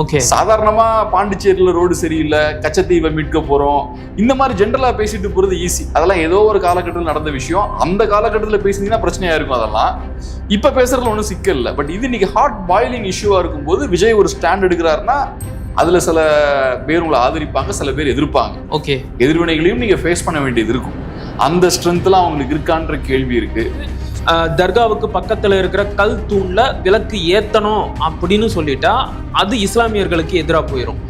Okay, சாதாரணமா பாண்டிச்சேரியில road சரியில்லை, கச்சத்தீவை மீட்க போறோம், இந்த மாதிரி ஜென்ரலா பேசிட்டு போறது ஈஸி. அதெல்லாம் ஏதோ ஒரு காலகட்டத்தில் நடந்த விஷயம். அந்த காலகட்டத்தில் பேசினீங்கன்னா பிரச்சனையா இருக்கும். அதெல்லாம் இப்ப பேசுறதுல ஒன்றும் சிக்கல் இல்லை. பட் இது இன்னைக்கு ஹாட் பாயிலிங் இஷ்யூவா இருக்கும்போது விஜய் ஒரு ஸ்டாண்ட் எடுக்கிறாருன்னா அதுல சில பேர் உங்களை ஆதரிப்பாங்க, சில பேர் எதிர்ப்பாங்க. ஓகே, எதிர்வினைகளையும் நீங்க ஃபேஸ் பண்ண வேண்டியது இருக்கும். அந்த ஸ்ட்ரென்த்லாம் அவங்களுக்கு இருக்கான்ற கேள்வி இருக்கு. தர்காவுக்கு பக்கத்துல இருக்கிற கல் தூண்ல விளக்கு ஏத்தணும் அப்படின்னு சொல்லிட்டா அது இஸ்லாமியர்களுக்கு எதிராக போயிடும்.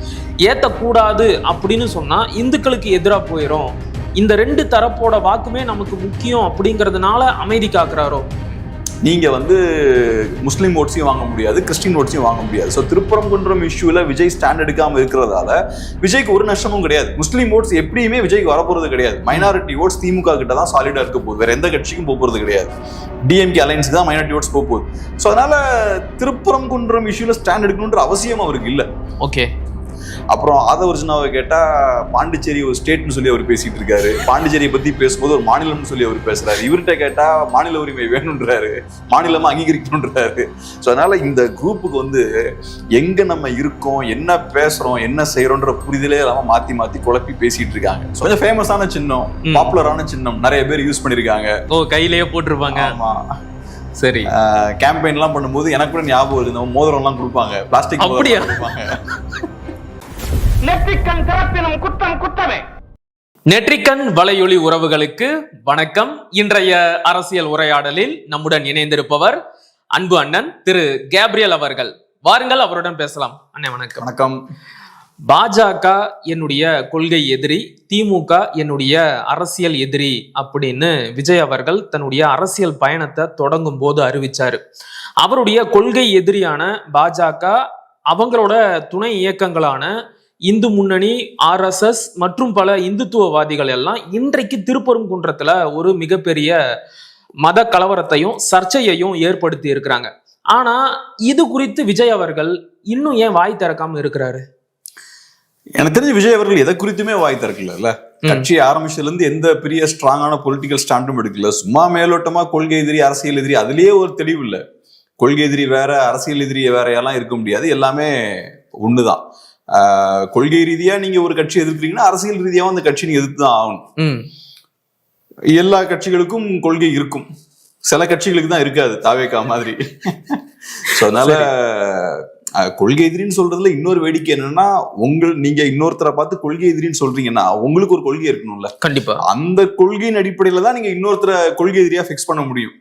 ஏத்தக்கூடாது அப்படின்னு சொன்னா இந்துக்களுக்கு எதிராக போயிடும். இந்த ரெண்டு தரப்போட வாக்குமே நமக்கு முக்கியம் அப்படிங்கிறதுனால அமைதி காக்குறாரோ? நீங்க முஸ்லீம் ஓட்ஸையும் வாங்க முடியாது, கிறிஸ்டின் ஓட்ஸையும் வாங்க முடியாது. ஸோ திருப்பரங்குன்றம் இஷ்யூல விஜய் ஸ்டாண்ட் எடுக்காம இருக்கிறதால விஜய்க்கு ஒரு நஷ்டமும் கிடையாது. முஸ்லீம் ஓட்ஸ் எப்படியுமே விஜய்க்கு வரப்போறது கிடையாது. மைனாரிட்டி ஓட்ஸ் திமுக கிட்ட தான் சாலிடா இருக்க போகுது, வேற எந்த கட்சிக்கும் போறது கிடையாது. டிஎம்கே அலைன்ஸுக்கு தான் மைனாரிட்டி ஓட்ஸ் போகுது. ஸோ அதனால திருப்பரங்குன்றம் இஷ்யூல ஸ்டாண்ட் எடுக்கணுன்ற அவசியம் அவருக்கு இல்லை. ஓகே, அப்புறம் ஆதவர்ஜுனாவை கேட்டா பாண்டிச்சேரி ஒரு ஸ்டேட்னு சொல்லி அவர் பேசிட்டு இருக்காரு. பாண்டிச்சேரியை பத்தி பேசும்போது ஒரு மாநிலம்னு சொல்லி அவர் பேசுறாரு. இவர்கிட்ட கேட்டா மாநில உரிமை வேணும்ன்றாரு, மாநிலமா அங்கீகரிக்கணும்ன்றாரு. ஸோ அதனால இந்த குரூப்புக்கு எங்க நம்ம இருக்கோம், என்ன பேசுறோம், என்ன செய்யறோன்ற புரிதலே இல்லாம மாத்தி மாத்தி குழப்பி பேசிட்டு இருக்காங்க. கொஞ்சம் ஃபேமஸான சின்னம், பாப்புலரான சின்னம், நிறைய பேர் யூஸ் பண்ணிருக்காங்க. கையிலேயே போட்டிருப்பாங்க. ஆமா, சரி. கேம்பெயின் எல்லாம் பண்ணும்போது எனக்கு கூட ஞாபகம் இருக்கு, மோதிரம் எல்லாம் கொடுப்பாங்க, பிளாஸ்டிக் அப்படியா கொடுப்பாங்க. நெற்றிக்கண் திறப்பினும் குற்றம் குற்றமே. நெற்றிக்கண் வலையொலி உறவுகளுக்கு வணக்கம். இன்றைய அரசியல் உரையாடலில் நம்முடன் இணைந்திருப்பவர் அன்பு அண்ணன் திரு கேப்ரியல் அவர்கள். வாருங்கள், அவருடன் பேசலாம். அண்ணே வணக்கம். வணக்கம். பாஜக என்னுடைய கொள்கை எதிரி, திமுக என்னுடைய அரசியல் எதிரி அப்படின்னு விஜய் அவர்கள் தன்னுடைய அரசியல் பயணத்தை தொடங்கும் போது அறிவிச்சாரு. அவருடைய கொள்கை எதிரியான பாஜக அவங்களோட துணை இயக்கங்களான இந்து முன்னணி, RSS மற்றும் பல இந்துத்துவவாதிகள் எல்லாம் இன்றைக்கு திருப்பரங்குன்றத்துல ஒரு மிகப்பெரிய மத கலவரத்தையும் சர்ச்சையையும் ஏற்படுத்தி இருக்கிறாங்க. ஆனா இது குறித்து விஜய் அவர்கள் இன்னும் ஏன் வாய் திறக்காம இருக்கிறாரு? எனக்கு தெரிஞ்ச விஜய் அவர்கள் எதை குறித்துமே வாய் திறக்கல. கட்சி ஆரம்பிச்சதுல இருந்து எந்த பெரிய ஸ்ட்ராங்கான பொலிட்டிக்கல் ஸ்டாண்டும் எடுக்கல. சும்மா மேலோட்டமா கொள்கை எதிரி, அரசியல் எதிரி, அதுலயே ஒரு தெளிவு இல்லை. கொள்கை எதிரி வேற, அரசியல் எதிரி வேறையெல்லாம் இருக்க முடியாது, எல்லாமே ஒண்ணுதான். கொள்கை ரீதியா நீங்க ஒரு கட்சி எதிர்க்கிறீங்கன்னா அரசியல் ரீதியாவும் அந்த கட்சி நீங்க எதிர்த்து தான் ஆகணும். எல்லா கட்சிகளுக்கும் கொள்கை இருக்கும், சில கட்சிகளுக்கு தான் இருக்காது, தாவேகா மாதிரி. அதனால கொள்கை எதிரின்னு சொல்றதுல இன்னொரு வேடிக்கை என்னன்னா, நீங்க இன்னொருத்தரை பார்த்து கொள்கை எதிரின்னு சொல்றீங்கன்னா உங்களுக்கு ஒரு கொள்கை இருக்கணும்ல. கண்டிப்பா அந்த கொள்கையின் அடிப்படையில தான் நீங்க இன்னொருத்தரை கொள்கை எதிரியா பிக்ஸ் பண்ண முடியும்.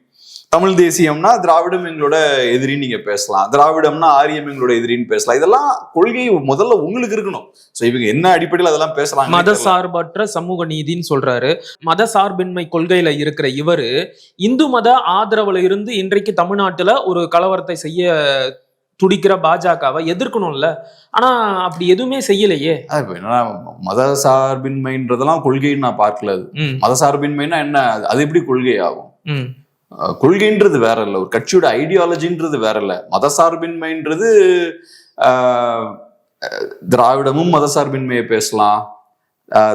தமிழ் தேசியம்னா திராவிடம் எங்களோட எதிரின்னு நீங்க பேசலாம், திராவிடம்னா ஆரியம் எங்களோட எதிரின்னு பேசலாம். இதெல்லாம் கொள்கை முதல்ல உங்களுக்கு இருக்கணும். சோ இவங்க என்ன அடிப்படையில் அதெல்லாம் பேசுறாங்க? மத சார்பற்ற சமூக நீதின்னு சொல்றாரு. மத சார்பின்மை கொள்கையில இருக்கிற இவரு இந்து மத ஆதரவுல இருந்து இன்றைக்கு தமிழ்நாட்டுல ஒரு கலவரத்தை செய்ய துடிக்கிற பாஜகவை எதிர்க்கணும்ல. ஆனா அப்படி எதுவுமே செய்யலையே. மத சார்பின்மைன்றதெல்லாம் கொள்கைன்னு நான் பார்க்கல. மத சார்பின்மைன்னா என்ன, அது எப்படி கொள்கை ஆகும்? கொள்கைன்றது வேற இல்ல, ஒரு கட்சியோட ஐடியாலஜின்றது வேற இல்ல. மதசார்பின்மைன்றது திராவிடமும் மதசார்பின்மையை பேசலாம்,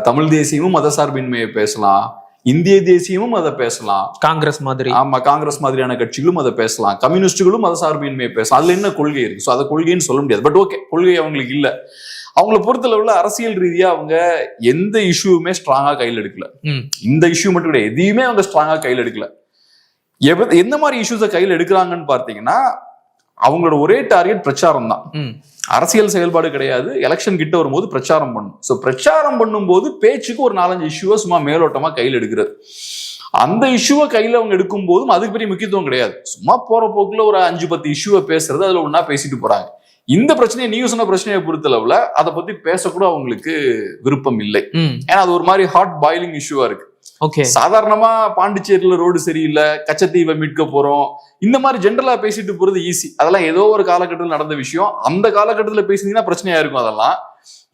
தமிழ் தேசியமும் மதசார்பின்மையை பேசலாம், இந்திய தேசியமும் அதை பேசலாம், காங்கிரஸ் மாதிரி. ஆமா, காங்கிரஸ் மாதிரியான கட்சிகளும் அதை பேசலாம், கம்யூனிஸ்டுகளும் மதசார்பின்மையை பேசலாம். அதுல என்ன கொள்கை இருக்கு? ஸோ அதை கொள்கைன்னு சொல்ல முடியாது. பட் ஓகே, கொள்கை அவங்களுக்கு இல்ல. அவங்கள பொறுத்தளவுல அரசியல் ரீதியா அவங்க எந்த இஷ்யூவுமே ஸ்ட்ராங்கா கையில் எடுக்கல. இந்த இஷ்யூ மட்டும் கிடையாது, எதையுமே அவங்க ஸ்ட்ராங்கா கையில் எடுக்கல. எந்த மாதிரி இஷ்யூஸை கையில் எடுக்கிறாங்கன்னு பார்த்தீங்கன்னா, அவங்களோட ஒரே டார்கெட் பிரச்சாரம் தான். அரசியல் செயல்பாடு கிடையாது. எலெக்ஷன் கிட்ட வரும்போது பிரச்சாரம் பண்ணும். ஸோ பிரச்சாரம் பண்ணும்போது பேச்சுக்கு ஒரு 4-5 இஷ்யூவை சும்மா மேலோட்டமா கையில் எடுக்கிறது. அந்த இஷ்யூவை கையில் அவங்க எடுக்கும் போதும் அதுக்கு பெரிய முக்கியத்துவம் கிடையாது. சும்மா போற போக்குல ஒரு 5-10 இஷ்யூவை பேசுறது, அதுல ஒன்னா பேசிட்டு போறாங்க. இந்த பிரச்சனையை, நீங்க சொன்ன பிரச்சனையை பொறுத்தளவுல அதை பத்தி பேசக்கூட அவங்களுக்கு விருப்பம் இல்லை. ஏன்னா அது ஒரு மாதிரி ஹாட் பாயிலிங் இஷ்யூவா இருக்கு. சாதாரணமா பாண்டிச்சேரியில ரோடு சரியில்லை, கச்சத்தீவை மீட்க போறோம், இந்த மாதிரி ஜென்ரலா பேசிட்டு போறது ஈஸி. அதெல்லாம் ஏதோ ஒரு காலகட்டத்தில் நடந்த விஷயம். அந்த காலகட்டத்தில் பேசினீங்கன்னா பிரச்சனையா இருக்கும். அதெல்லாம்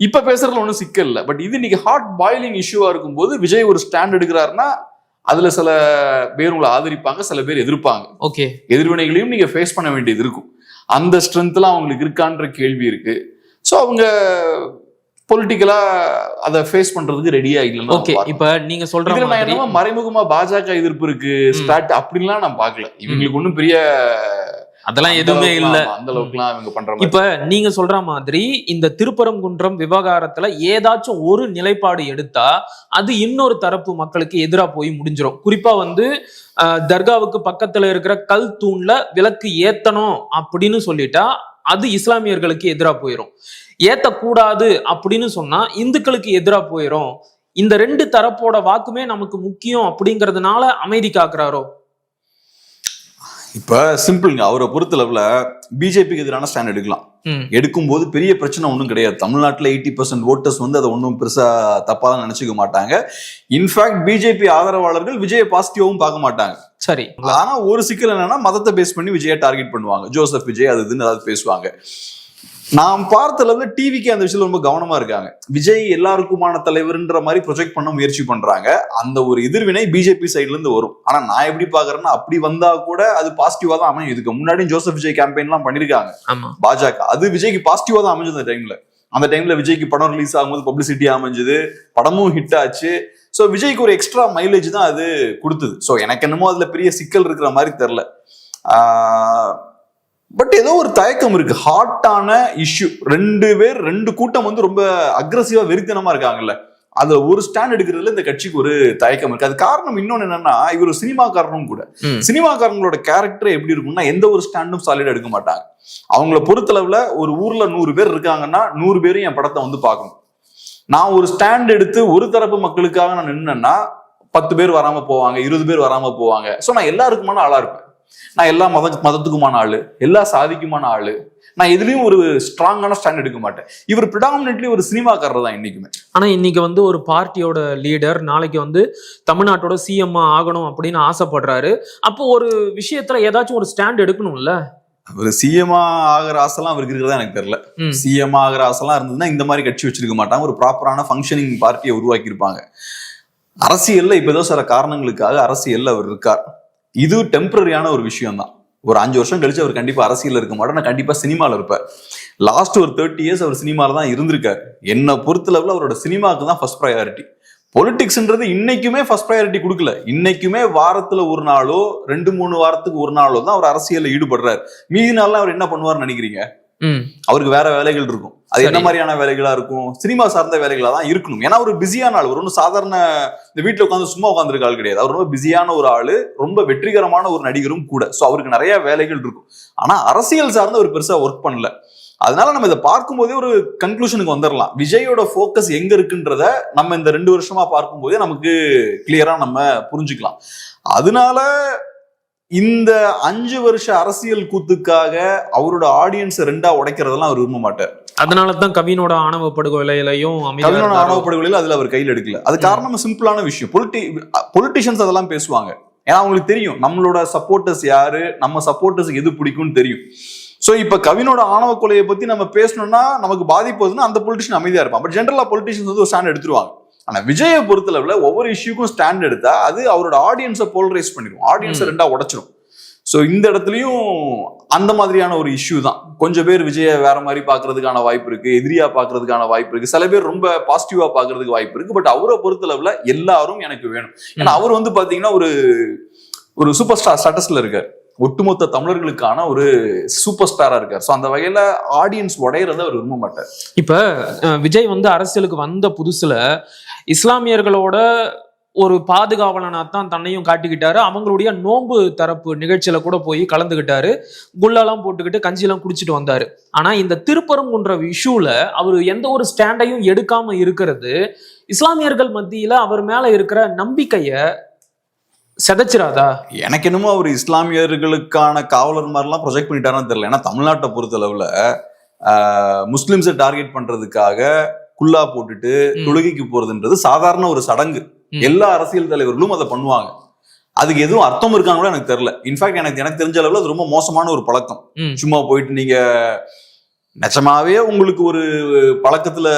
இப்ப பேசுறதுல ஒன்றும் சிக்கல் இல்லை. பட் இது இன்னைக்கு ஹாட் பாயிலிங் இஷ்யூவா இருக்கும்போது விஜய் ஒரு ஸ்டாண்ட் எடுக்கிறாருன்னா அதுல சில பேர் உங்களை ஆதரிப்பாங்க, சில பேர் எதிர்ப்பாங்க. எதிர்வினைகளையும் நீங்க ஃபேஸ் பண்ண வேண்டியது இருக்கும். அந்த ஸ்ட்ரென்த்லாம் அவங்களுக்கு இருக்கான்ற கேள்வி இருக்கு. ஸோ அவங்க பொலிட்டிக்கலா அதை ஃபேஸ் பண்றதுக்கு ரெடியா இல்லைன்னா. இப்ப நீங்க சொல்ற மறைமுகமா பாஜக எதிர்ப்பு இருக்கு, ஸ்டார்ட் அப்படின்லாம் நான் பார்க்கல. இவங்களுக்கு ஒன்றும் பெரிய அதெல்லாம் எதுவுமே இல்ல. அந்த அளவுக்குலாம் இவங்க பண்ற மாதிரி. இப்ப நீங்க சொல்ற மாதிரி இந்த திருப்பரங்குன்றம் விவகாரத்துல ஏதாச்சும் ஒரு நிலைப்பாடு எடுத்தா அது இன்னொரு தரப்பு மக்களுக்கு எதிரா போய் முடிஞ்சிடும். குறிப்பா தர்காவுக்கு பக்கத்துல இருக்கிற கல் தூண்ல விளக்கு ஏத்தணும் அப்படின்னு சொல்லிட்டா அது இஸ்லாமியர்களுக்கு எதிரா போயிடும். ஏத்தக்கூடாது அப்படின்னு சொன்னா இந்துக்களுக்கு எதிரா போயிடும். இந்த ரெண்டு தரப்போட வாக்குமே நமக்கு முக்கியம் அப்படிங்கறதுனால அமைதி காக்குறாரோ? இப்ப சிம்பிள்ங்க, அவரை பொறுத்தளவுல பிஜேபிக்கு எதிரான ஸ்டாண்ட் எடுக்கலாம். எடுக்கும் போது பெரிய பிரச்சனை ஒன்றும் கிடையாது. தமிழ்நாட்டுல 80% ஓட்டர்ஸ் அதை ஒன்றும் பெருசா தப்பா தான் நினைச்சுக்க மாட்டாங்க. இன்ஃபேக்ட் பிஜேபி ஆதரவாளர்கள் விஜய பாசிட்டிவாவும் பார்க்க மாட்டாங்க. சரி, ஆனா ஒரு சிக்கல் என்னன்னா மதத்தை பேஸ் பண்ணி விஜய டார்கெட் பண்ணுவாங்க. ஜோசப் விஜய் அது இதுன்னு ஏதாவது பேசுவாங்க. நாம் பார்த்தளவுல டிவிக்கு அந்த விஷயத்துல ரொம்ப கவனமா இருக்காங்க. விஜய் எல்லாருக்குமான தலைவர்ன்ற மாதிரி ப்ரொஜெக்ட் பண்ண முயற்சி பண்றாங்க. அந்த ஒரு எதிர்வினை பிஜேபி சைட்ல இருந்து வரும். ஆனா நான் எப்படி பாக்குறேன்னா, அப்படி வந்தா கூட அது பாசிட்டிவா தான் அமையும். இதுக்கு முன்னாடி ஜோசப் விஜய் கேம்பெயின் எல்லாம் பண்ணிருக்காங்க பாஜக. அது விஜய்க்கு பாசிட்டிவா தான் அமைஞ்சது. அந்த டைம்ல விஜய்க்கு படம் ரிலீஸ் ஆகும்போது பப்ளிசிட்டி அமைஞ்சது, படமும் ஹிட் ஆச்சு. சோ விஜய்க்கு ஒரு எக்ஸ்ட்ரா மைலேஜ் தான் அது கொடுத்தது. சோ எனக்கு என்னமோ அதுல பெரிய சிக்கல் இருக்கிற மாதிரி தெரியல. பட் ஏதோ ஒரு தயக்கம் இருக்கு. ஹாட்டான இஷ்யூ, ரெண்டு கூட்டம் ரொம்ப அக்ரெசிவா வெறித்தனமா இருக்காங்கல்ல, அதுல ஒரு ஸ்டாண்ட் எடுக்கிறதுல இந்த கட்சிக்கு ஒரு தயக்கம் இருக்கு. அது காரணம் இன்னொன்னு என்னன்னா, இவர் ஒரு சினிமாக்காரனும் கூட. சினிமாக்காரங்களோட கேரக்டர் எப்படி இருக்கும்னா, எந்த ஒரு ஸ்டாண்டும் சாலிடா எடுக்க மாட்டாங்க. அவங்கள பொறுத்தளவுல ஒரு ஊர்ல 100 பேர் இருக்காங்கன்னா 100 பேரும் என் படத்தை பார்க்கணும். நான் ஒரு ஸ்டாண்ட் எடுத்து ஒரு தரப்பு மக்களுக்காக நான் நின்னேன்னா 10 பேர் வராம போவாங்க, 20 பேர் வராம போவாங்க. சோ நான் எல்லாருக்குமான ஆளா இருப்பேன். நான் எல்லா மதத்துக்குமான ஆளு, எல்லா சாதிக்குமான ஆளு. நான் எதுலயும் ஒரு ஸ்ட்ராங்கான ஸ்டாண்ட் எடுக்க மாட்டேன். இவர் பிரிடாமினன்ட்லி ஒரு சினிமாக்காரர் தான் இன்னைக்குமே. ஆனா இன்னைக்கு ஒரு பார்ட்டியோட லீடர், நாளைக்கு தமிழ்நாட்டோட சிஎம் ஆகணும் அப்படின்னு ஆசைப்படுறாரு. அப்போ ஒரு விஷயத்துல ஏதாச்சும் ஒரு ஸ்டாண்ட் எடுக்கணும்ல. ஒரு சிஎம் ஆகிற ஆசைலாம் அவருக்கு இருக்கிறதா எனக்கு தெரியல. சிஎம் ஆகிற ஆசைலாம் இருந்ததுன்னா இந்த மாதிரி கட்சி வச்சிருக்க மாட்டாங்க. ஒரு ப்ராப்பரான ஃபங்க்ஷனிங் பார்ட்டியை உருவாக்கி இருப்பாங்க. அரசியல்ல இப்ப ஏதோ சில காரணங்களுக்காக அரசியல்ல அவர் இருக்கார். இது டெம்பரரியான ஒரு விஷயம் தான். ஒரு 5 வருஷம் கழிச்சு அவர் கண்டிப்பா அரசியல் இருக்க மாட்டார். நான் கண்டிப்பா சினிமால இருப்பார். லாஸ்ட் ஒரு 30 years அவர் சினிமால தான் இருந்திருக்காரு. என்ன பொறுத்தளவுல அவரோட சினிமாவுக்கு தான் ஃபர்ஸ்ட் ப்ரையாரிட்டி. பொலிட்டிக்ஸ்ன்றது இன்னைக்குமே ஃபர்ஸ்ட் ப்ரையாரிட்டி கொடுக்கல. இன்னைக்குமே வாரத்துல ஒரு நாளோ 2-3 வாரத்துக்கு ஒரு நாளோ தான் அவர் அரசியல்ல ஈடுபடுறாரு. மீதி நாள்ல அவர் என்ன பண்ணுவார்னு நினைக்கிறீங்க? அவருக்கு வேற வேலைகள் இருக்கும். அது என்ன மாதிரியான வேலைகளா இருக்கும்? சினிமா சார்ந்த வேலைகளா தான் இருக்கணும். ஏன்னா ஒரு பிஸியான ஆள். ஒரு ஒன்றும் சாதாரண இந்த வீட்டுல உட்காந்து சும்மா உட்காந்துருக்க ஆள் கிடையாது. அவர் ரொம்ப பிஸியான ஒரு ஆளு, ரொம்ப வெற்றிகரமான ஒரு நடிகரும் கூட. சோ அவருக்கு நிறைய வேலைகள் இருக்கும். ஆனா அரசியல் சார்ந்த ஒரு பெருசா ஒர்க் பண்ணல. அதனால நம்ம இதை பார்க்கும் போதே ஒரு கன்க்ளூஷனுக்கு வந்துடலாம். விஜயோட போக்கஸ் எங்க இருக்குன்றத நம்ம இந்த 2 வருஷமா பார்க்கும் போதே நமக்கு கிளியரா நம்ம புரிஞ்சுக்கலாம். அதனால இந்த 5 வருஷ அரசியல் கூத்துக்காக அவரோட ஆடியன்ஸ் 2ஆ உடைக்கிறதெல்லாம் அவர் விரும்ப மாட்டார். அதனாலதான் கவினோட ஆணவ படுகொலையிலையும் ஆணவ படுகொலையில அதுல அவர் கையில் எடுக்கல. அது காரணம் சிம்பிளான விஷயம். பொலிட்டிஷியன்ஸ் அதெல்லாம் பேசுவாங்க. ஏன்னா அவங்களுக்கு தெரியும் நம்மளோட சப்போர்ட்டர்ஸ் யாரு, நம்ம சப்போர்ட்டர்ஸுக்கு எது பிடிக்கும்னு தெரியும். சோ இப்ப கவினோட ஆணவ கொலையை பத்தி நம்ம பேசணும்னா நமக்கு பாதிப்புதுன்னா அந்த பொலிட்டிஷியன் அமைதியா இருப்பான். பட் ஜென்ரலா பொலிட்டிஷியன்ஸ் ஒரு ஸ்டாண்ட் எடுத்துருவாங்க. ஆனா விஜயை பொறுத்தளவுல ஒவ்வொரு இஷ்யூக்கும் ஸ்டாண்ட் எடுத்தா அது அவரோட ஆடியன்ஸை போலரைஸ் பண்ணிடும், ஆடியன்ஸை 2ஆ உடைச்சிடும். சோ இந்த இடத்துலயும் அந்த மாதிரியான ஒரு இஷ்யூ தான். கொஞ்சம் பேர் விஜய வேற மாதிரி பாக்குறதுக்கான வாய்ப்பு இருக்கு, எதிரியா பாக்குறதுக்கான வாய்ப்பு இருக்கு, சில பேர் ரொம்ப பாசிட்டிவா பாக்குறதுக்கு வாய்ப்பு இருக்கு. பட் அவரை பொறுத்தளவுல எல்லாரும் எனக்கு வேணும். ஏன்னா அவர் பாத்தீங்கன்னா ஒரு சூப்பர் ஸ்டார் ஸ்டேட்டஸ்ல இருக்காரு. ஒட்டுமொத்த தமிழர்களுக்கான ஒரு சூப்பர் ஸ்டாரா இருக்காரு. சோ அந்த வகையில ஆடியன்ஸ் உடையறத அவர் விரும்ப மாட்டார். இப்ப விஜய் அரசியலுக்கு வந்த புதுசுல இஸ்லாமியர்களோட ஒரு பாதுகாவலனா தான் தன்னையும் காட்டிக்கிட்டாரு. அவங்களுடைய நோன்பு தரப்பு நிகழ்ச்சியில கூட போய் கலந்துகிட்டாரு. குல்லாலாம் போட்டுக்கிட்டு கஞ்சியெல்லாம் குடிச்சிட்டு வந்தாரு. ஆனா இந்த திருப்பரங்குன்ற இஷ்யூல அவர் எந்த ஒரு ஸ்டாண்டையும் எடுக்காம இருக்கிறது இஸ்லாமியர்கள் மத்தியில அவர் மேல இருக்கிற நம்பிக்கைய செதச்சிராதா? எனக்கு என்னமோ அவர் இஸ்லாமியர்களுக்கான காவலர் மாதிரிலாம் ப்ரொஜெக்ட் பண்ணிட்டாரான்னு தெரியல. ஏன்னா தமிழ்நாட்டை பொறுத்தளவுல முஸ்லிம்ஸை டார்கெட் பண்றதுக்காக குல்லா போட்டுட்டு தொழுகைக்கு போறதுன்றது சாதாரண ஒரு சடங்கு. எல்லா அரசியல் தலைவர்களும் அதை பண்ணுவாங்க. அதுக்கு எதுவும் அர்த்தம் இருக்கான்னு கூட எனக்கு தெரியல. இன்ஃபேக்ட் எனக்கு தெரிஞ்ச அளவுல அது ரொம்ப மோசமான ஒரு பழக்கம். சும்மா போயிட்டு நீங்க நிஜமாவே உங்களுக்கு ஒரு பழக்கத்துல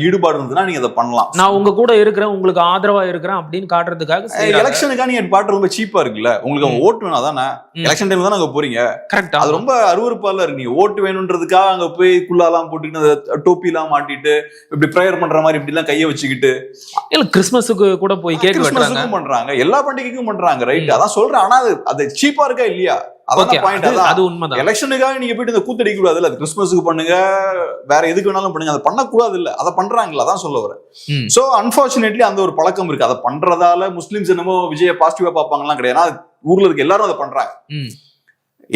ஈடுபாடு இருந்ததுன்னா நீங்க அதை பண்ணலாம். நான் உங்க கூட இருக்கிறேன், உங்களுக்கு ஆதரவா இருக்கிறேன் அப்படின்னு காட்டுறதுக்காக எலெக்ஷனுக்காக நீங்க பாட்டு ரொம்ப சீப்பா இருக்குல்ல. உங்களுக்கு அவங்க ஓட்டு வேணும் தானே, எலெக்ஷன் டைம்ல தான் அங்க போறீங்க. கரெக்டா? அது ரொம்ப அருவருப்பால இருக்கு. நீங்க ஓட்டு வேணும்ன்றதுக்காக அங்க போய் குல்லாலாம் போட்டுக்கிட்டு டோப்பி எல்லாம் மாட்டிட்டு இப்படி ப்ரேயர் பண்ற மாதிரி இப்படி எல்லாம் கைய வச்சுக்கிட்டு. இல்ல கிறிஸ்துமஸுக்கு கூட போய் கேக் பண்றாங்க, எல்லா பண்டிகைக்கும் பண்றாங்க. ரைட், அதான் சொல்றேன். ஆனா அது சீப்பா இருக்கா இல்லையா? Okay, அதான் பாயிண்ட். அது உண்மைதான். எலெக்ஷனுக்காக நீங்க போயிட்டு இந்த கூத்தடிக்க கூடாது. அது கிறிஸ்துமஸுக்கு பண்ணுங்க, வேற எதுக்கு வேணாலும் பண்ணுங்க, அதை பண்ணக்கூடாது இல்ல, அதை பண்றாங்களா அதான் சொல்ல வரேன். சோ அன்பார்ச்சுனேட்லி அந்த ஒரு பழக்கம் இருக்கு. அதை பண்றதால முஸ்லிம்ஸ் என்னமோ விஜய பாசிட்டிவா பார்ப்பாங்கலாம் கிடையாது. ஏன்னா ஊர்ல இருக்க எல்லாரும் அதை பண்றாங்க,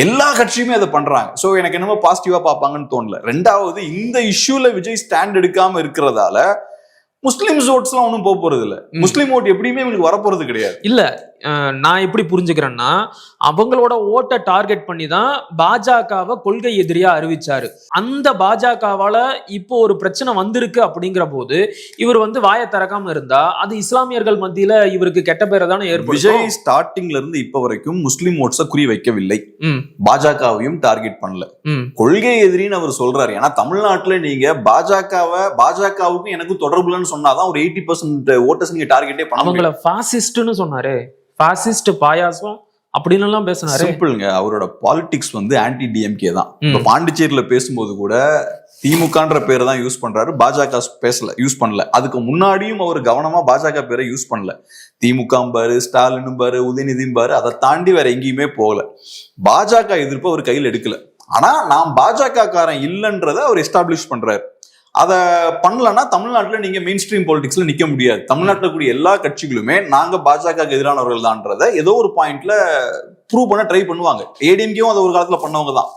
எல்லா கட்சியுமே அதை பண்றாங்க. சோ எனக்கு என்னமோ பாசிட்டிவா பார்ப்பாங்கன்னு தோணல. ரெண்டாவது, இந்த இஷ்யூல விஜய் ஸ்டாண்ட் எடுக்காம இருக்கிறதால முஸ்லிம்ஸ் ஓட்ஸ் எல்லாம் ஒன்றும் போக போறது இல்ல. முஸ்லீம் ஓட் எப்படியுமே இவங்களுக்கு வரப்போறது கிடையாது. இல்ல, நான் எப்படி புரிஞ்சுக்கிறேன்னா, அவங்களோட ஓட்டை டார்கெட் பண்ணி தான் பாஜகவை கொள்கை எதிரியா அறிவிச்சாரு. அந்த பாஜகவால இப்போ ஒரு பிரச்சனை வந்திருக்கு அப்படிங்கிற போது இவர் வாயை திறக்காம இருந்தா அது இஸ்லாமியர்கள் மத்தியில இவருக்கு கெட்ட பேரை தானே ஏற்படும். விஜய் ஸ்டார்டிங்ல இருந்து இப்ப வரைக்கும் முஸ்லிம் ஓட்ஸ குறி வைக்கவில்லை, பாஜகவையும் டார்கெட் பண்ணல. கொள்கை எதிரின்னு அவர் சொல்றாரு. ஏன்னா தமிழ்நாட்டுல நீங்க பாஜகவுக்கும் எனக்கு தொடர்புலன்னு சொன்னாதான் ஒரு 80% ஓட்டர்ஸ் நீங்க டார்கெட்டே பண்ண. அவங்கள பாசிஸ்ட்னு சொன்னாரு, பாசிஸ்ட் பாயாசம் அப்படின்னு எல்லாம் பேசினாரு. சிம்பிள்ங்க, அவரோட பாலிடிக்ஸ் ஆன்டி டிஎம்கே தான். இப்ப பாண்டிச்சேரியில பேசும்போது கூட திமுகன்ற பேரை தான் யூஸ் பண்றாரு, பாஜக யூஸ் பண்ணல. அதுக்கு முன்னாடியும் அவர் கவனமா பாஜக பேரை யூஸ் பண்ணல. திமுக பாரு, ஸ்டாலின் பாரு, உதயநிதி பாரு, அதை தாண்டி வேற எங்கேயுமே போகல. பாஜக எதிர்ப்பு அவர் கையில் எடுக்கல. ஆனா நான் பாஜக காரன் இல்லைன்றத அவர் எஸ்டாப்ளிஷ் பண்றாரு. அதை பண்ணலன்னா தமிழ்நாட்டுல நீங்க மெயின் ஸ்ட்ரீம் பாலிடிக்ஸ்ல நிக்க முடியாது. தமிழ்நாட்டுல கூடிய எல்லா கட்சிகளுமே நாங்க பாஜக எதிரானவர்கள் தான்றத ஏதோ ஒரு பாயிண்ட்ல ப்ரூவ் பண்ண ட்ரை பண்ணுவாங்க. ஏடிஎம்கேவும் அதை ஒரு காலத்துல பண்ணவங்க தான்.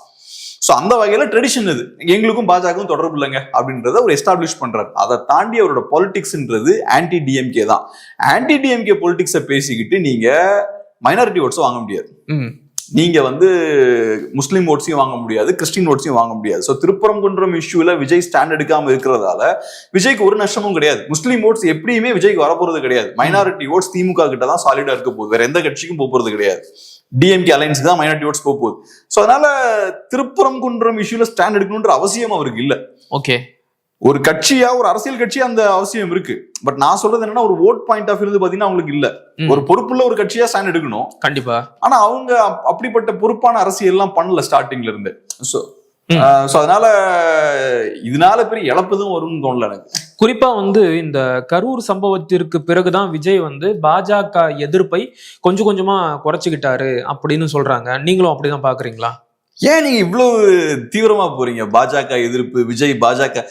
சோ அந்த வகையில ட்ரெடிஷன் இது, எங்களுக்கும் பாஜகவும் தொடர்பு இல்லைங்க அப்படின்றத அவர் எஸ்டாப்ளிஷ் பண்றாரு. அதை தாண்டி அவரோட பாலிடிக்ஸ்ன்றது ஆன்டி டிஎம்கே தான். ஆன்டி டிஎம்கே பாலிடிக்ஸை பேசிக்கிட்டு நீங்க மைனாரிட்டி ஓட்ஸை வாங்க முடியாது, நீங்க முஸ்லீம் ஓட்ஸையும் வாங்க முடியாது, கிறிஸ்டின் ஓட்ஸையும் வாங்க முடியாது. சோ திருப்பரங்குன்றம் இஷ்யூல விஜய் ஸ்டாண்ட் எடுக்காம இருக்கிறதால விஜய்க்கு ஒரு நஷ்டமும் கிடையாது. முஸ்லீம் ஓட்ஸ் எப்படியுமே விஜய்க்கு வரப்போறது கிடையாது. மைனாரிட்டி ஓட்ஸ் திமுக கிட்ட தான் சாலிடா இருக்க போகுது, வேற எந்த கட்சிக்கும் போறது கிடையாது. டிஎம்கே அலைன்ஸ் தான் மைனாரிட்டி ஓட்ஸ் போகுது. சோ அதனால திருப்பரங்குன்றம் இஷ்யூல ஸ்டாண்ட் எடுக்கணும்ன்ற அவசியம் அவருக்கு இல்ல. ஓகே, ஒரு கட்சியா, ஒரு அரசியல் கட்சியா அந்த அவசியம் இருக்கு. பட் நான் சொல்றது என்னன்னா, ஒரு ஓட் பாயிண்ட் ஆஃப் வியூ பாத்தீங்கன்னா அவங்களுக்கு இல்ல. ஒரு பொறுப்புள்ள ஒரு கட்சியா ஸ்டாண்ட் எடுக்கணும் கண்டிப்பா. ஆனா அவங்க அப்படிப்பட்ட பொறுப்பான அரசியல் எல்லாம் பண்ணல ஸ்டார்டிங்ல இருந்து. சோ அதனால இதனால பெரிய இழப்புதும் வரும்னு தோணல எனக்கு. குறிப்பா இந்த கரூர் சம்பவத்திற்கு பிறகுதான் விஜய் பாஜக எதிர்ப்பை கொஞ்சம் கொஞ்சமா குறைச்சுக்கிட்டாரு அப்படின்னு சொல்றாங்க. நீங்களும் அப்படிதான் பாக்குறீங்களா? ஏன் நீங்க இவ்வளவு தீவிரமா போறீங்க? பாஜக எதிர்ப்பு, விஜய் பாஜக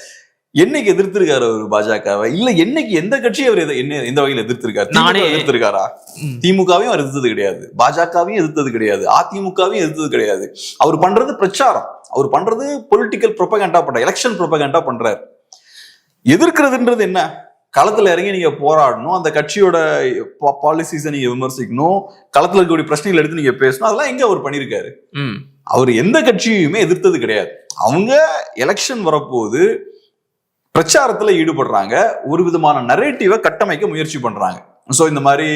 என்னைக்கு எதிர்த்திருக்காரு அவர் பாஜகவை? இல்ல என்னைக்கு எந்த கட்சியை அவர் எந்த வகையில் எதிர்த்திருக்காரு? நானே எதிர்த்திருக்காரா? திமுகவையும் அவர் எதிர்த்தது கிடையாது, பாஜகவையும் எதிர்த்தது கிடையாது, அதிமுகவையும் எதிர்த்தது கிடையாது. அவர் பண்றது பிரச்சாரம், அவர் பண்றது பொலிட்டிக்கல் ப்ரொபகண்டா பண்ற, எலெக்ஷன் ப்ரொபகண்டா பண்றாரு. எதிர்க்கிறதுன்றது என்ன? களத்துல இறங்கி நீங்க போராடணும், அந்த கட்சியோட பாலிசிஸை நீங்க விமர்சிக்கணும், களத்துல இருக்கக்கூடிய பிரச்சனைகள் எடுத்து நீங்க பேசணும். அதெல்லாம் எங்க அவர் பண்ணிருக்காரு? அவர் எந்த கட்சியுமே எதிர்த்தது கிடையாது. அவங்க எலெக்ஷன் வரப்போது பிரச்சாரத்துல ஈடுபடுறாங்க, ஒரு விதமான நரேட்டிவை கட்டமைக்க முயற்சி பண்றாங்க. சோ இந்த மாதிரி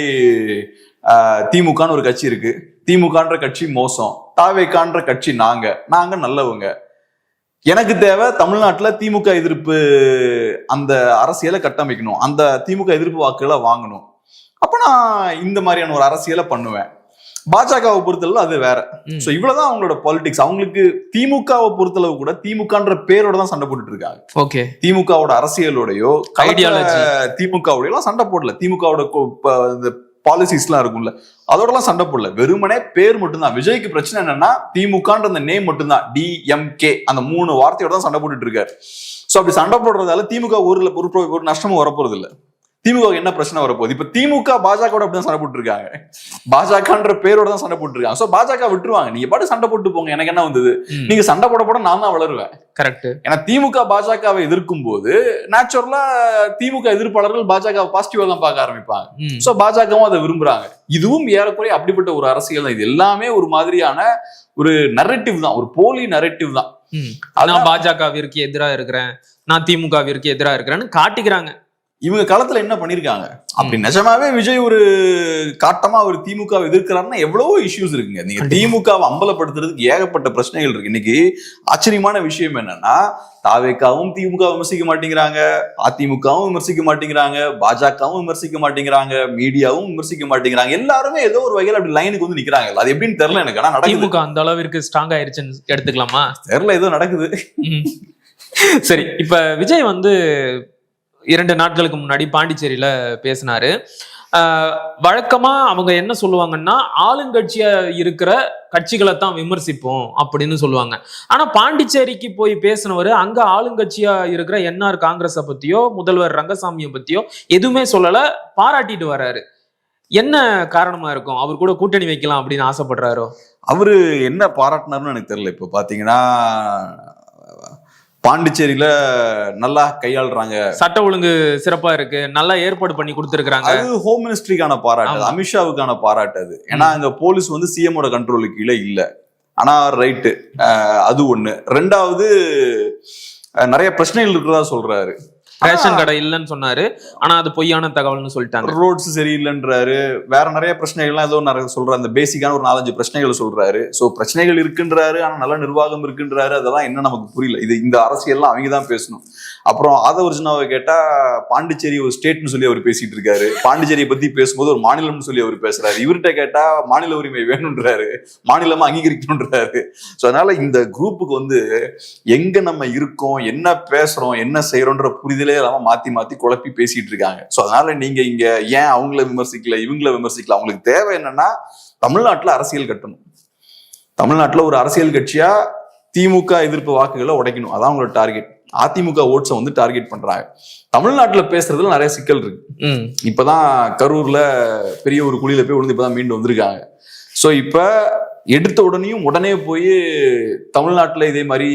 திமுகன்னு ஒரு கட்சி இருக்கு, திமுகன்ற கட்சி மோசம், தாவேக்கான்ற கட்சி நாங்க நல்லவங்க, எனக்கு தேவை தமிழ்நாட்டுல திமுக எதிர்ப்பு அந்த அரசியலை கட்டமைக்கணும், அந்த திமுக எதிர்ப்பு வாக்குகளை வாங்கணும், அப்ப நான் இந்த மாதிரியான ஒரு அரசியலை பண்ணுவேன். பாஜகவை பொறுத்தளவு அது வேற. சோ இவ்வளவுதான் அவங்களோட பாலிடிக்ஸ். அவங்களுக்கு திமுகவை பொறுத்தளவு கூட திமுகன்ற பேரோட தான் சண்டை போட்டுட்டு இருக்காங்க. ஓகே, திமுகவோட அரசியலோடயோ திமுகவோடய எல்லாம் சண்டை போடல. திமுகவோட பாலிசிஸ் எல்லாம் இருக்கும்ல, அதோட எல்லாம் சண்டை போடல, வெறுமனே பேர் மட்டும்தான். விஜய்க்கு பிரச்சனை என்னன்னா திமுகன்ற அந்த நேம் மட்டும்தான், டிஎம்கே அந்த 3 வார்த்தையோட தான் சண்டை போட்டுட்டு இருக்காரு. சோ அப்படி சண்டை போடுறதால திமுக ஒரு நஷ்டமும் வரப்போறது இல்ல. திமுக என்ன பிரச்சனை வரப்போகுது? இப்ப திமுக பாஜக அப்படிதான் சண்டை போட்டு இருக்காங்க, பாஜகன்ற பேரோட தான் சண்டை போட்டு இருக்காங்க. சோ பாஜக விட்டுருவாங்க, நீங்க பாட்டு சண்டை போட்டு போங்க, எனக்கு என்ன வந்தது, நீங்க சண்டை போட நான் தான் வளருவேன். கரெக்ட். ஏன்னா திமுக பாஜகவை எதிர்க்கும் போது நேச்சுரலா திமுக எதிர்ப்பாளர்கள் பாஜக பாசிட்டிவா தான் பார்க்க ஆரம்பிப்பாங்க. சோ பாஜகவும் அதை விரும்புறாங்க. இதுவும் ஏறக்குறைய அப்படிப்பட்ட ஒரு அரசியல் தான். இது எல்லாமே ஒரு மாதிரியான ஒரு நரேட்டிவ் தான், ஒரு போலி நரேட்டிவ் தான். நான் பாஜகவிற்கு எதிராக இருக்கிறேன், நான் திமுகவிற்கு எதிராக இருக்கிறேன்னு காட்டிக்கிறாங்க. இவங்க களத்துல என்ன பண்ணிருக்காங்க? அப்படி நிஜமாவே விஜய் ஒரு காட்டமா ஒரு திமுக எதிர்க்கிறாருன்னா எவ்வளவோ இஷ்யூஸ் இருக்குங்க. நீங்க திமுகவை அம்பலப்படுத்துறதுக்கு ஏகப்பட்ட பிரச்சனைகள் இருக்கு. இன்னைக்கு ஆச்சரியமான விஷயம் என்னன்னா, தாவேக்காவும் திமுக விமர்சிக்க மாட்டேங்கிறாங்க, அதிமுகவும் விமர்சிக்க மாட்டேங்கிறாங்க, பாஜகவும் விமர்சிக்க மாட்டேங்கிறாங்க, மீடியாவும் விமர்சிக்க மாட்டேங்கிறாங்க. எல்லாருமே ஏதோ ஒரு வகையில் அப்படி லைனுக்கு நிக்கிறாங்க. அது எப்படின்னு தெரியல எனக்கு. ஆனா திமுக அந்த அளவிற்கு ஸ்ட்ராங் ஆயிருச்சுன்னு எடுத்துக்கலாமா? தெரியல, ஏதோ நடக்குது. சரி, இப்ப விஜய் 2 நாட்களுக்கு முன்னாடி பாண்டிச்சேரியில பேசினாரு. வழக்கமா அவங்க என்ன சொல்லுவாங்கன்னா ஆளுங்கட்சியா இருக்கிற கட்சிகளை தான் விமர்சிப்போம் அப்படின்னு சொல்லுவாங்க. ஆனா பாண்டிச்சேரிக்கு போய் பேசினவர் அங்க ஆளுங்கட்சியா இருக்கிற என்ஆர் காங்கிரஸை பத்தியோ முதல்வர் ரங்கசாமியை பத்தியோ எதுவுமே சொல்லல, பாராட்டிட்டு வர்றாரு. என்ன காரணமா இருக்கும்? அவர் கூட கூட்டணி வைக்கலாம் அப்படின்னு ஆசைப்படுறாரோ? அவரு என்ன பாராட்டினாருன்னு எனக்கு தெரியல. இப்போ பாத்தீங்கன்னா பாண்டிச்சேரியில நல்லா கையாளுறாங்க, சட்ட ஒழுங்கு சிறப்பா இருக்கு, நல்லா ஏற்பாடு பண்ணி கொடுத்துருக்காங்க. அது ஹோம் மினிஸ்ட்ரிக்கான பாராட்டு, அமித்ஷாவுக்கான பாராட்டு அது. ஏன்னா அங்க போலீஸ் வந்து சிஎம்மோட கண்ட்ரோலுக்கு கீழே இல்ல. ஆனா ரைட்டு, அது ஒண்ணு. ரெண்டாவது நிறைய பிரச்சனைகள் இருக்கிறதா சொல்றாரு. ரேஷன் கடை இல்லைன்னு சொன்னாரு, ஆனா அது பொய்யான தகவல்னு சொல்லிட்டாங்க. ரோட்ஸ் சரியில்லைன்றாரு, வேற நிறைய பிரச்சனைகள்லாம் ஏதோ நிறைய சொல்றாரு. அந்த பேசிக்கான ஒரு 4-5 பிரச்சனைகள் சொல்றாரு. சோ பிரச்சனைகள் இருக்குன்றாரு, ஆனா நல்ல நிர்வாகம் இருக்குன்றாரு. அதெல்லாம் என்ன நமக்கு புரியல. இந்த அரசியல்லாம் அவங்க தான் பேசணும். அப்புறம் ஆதவர்ஜுனாவை கேட்டா பாண்டிச்சேரி ஒரு ஸ்டேட்னு சொல்லி அவர் பேசிட்டு இருக்காரு. பாண்டிச்சேரியை பத்தி பேசும்போது ஒரு மாநிலம்னு சொல்லி அவர் பேசுறாரு. இவர்கிட்ட கேட்டா மாநில உரிமை வேணும்ன்றாரு, மாநிலமா அங்கீகரிக்கணும்ன்றாரு. சோ அதனால இந்த குரூப்புக்கு வந்து எங்க நம்ம இருக்கோம், என்ன பேசுறோம், என்ன செய்யறோன்ற புரிதலே இல்லாம மாத்தி மாத்தி குழப்பி பேசிட்டு இருக்காங்க. சோ அதனால நீங்க இங்க ஏன் அவங்கள விமர்சிக்கல, இவங்கள விமர்சிக்கல? அவங்களுக்கு தேவை என்னன்னா தமிழ்நாட்டுல அரசியல் கட்டணும். தமிழ்நாட்டுல ஒரு அரசியல் கட்சியா திமுக எதிர்ப்பு வாக்குகளை உடைக்கணும். அதான் அவங்களோட டார்கெட். அதிமுக ஓட்ஸை வந்து டார்கெட் பண்றாங்க. தமிழ்நாட்டுல பேசுறதுல நிறைய சிக்கல் இருக்கு. இப்பதான் கரூர்ல பெரிய ஒரு குழியில போய் விழுந்து இப்பதான் மீண்டு வந்திருக்காங்க. சோ இப்ப எடுத்த உடனே போய் தமிழ்நாட்டுல இதே மாதிரி